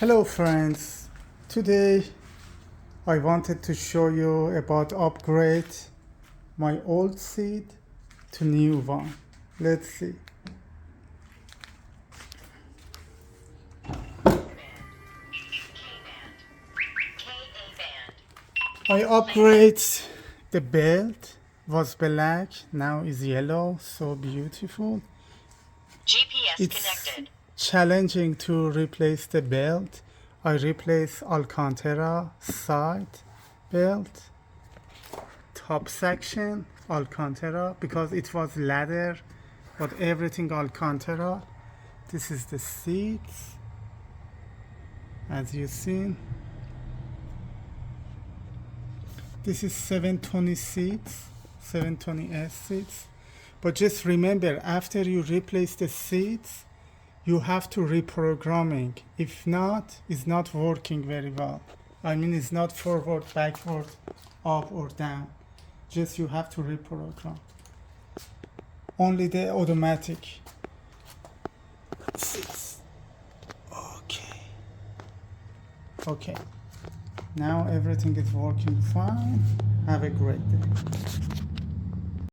Hello friends, today I wanted to show you about upgrade my old seat to new one. Let's see. I upgrade the belt, was black, now is yellow, so beautiful. GPS It's connected. challenging to replace the belt. I replace Alcantara side belt, top section Alcantara because it was leather, but everything Alcantara. This is the seats, as you've seen. This is 720 seats, 720S seats. But just remember, after you replace the seats, you have to reprogramming. If not, it's not working very well. I mean, it's not forward, backward, up or down. Just you have to reprogram. Only the automatic seats. Okay. Now everything is working fine. Have a great day.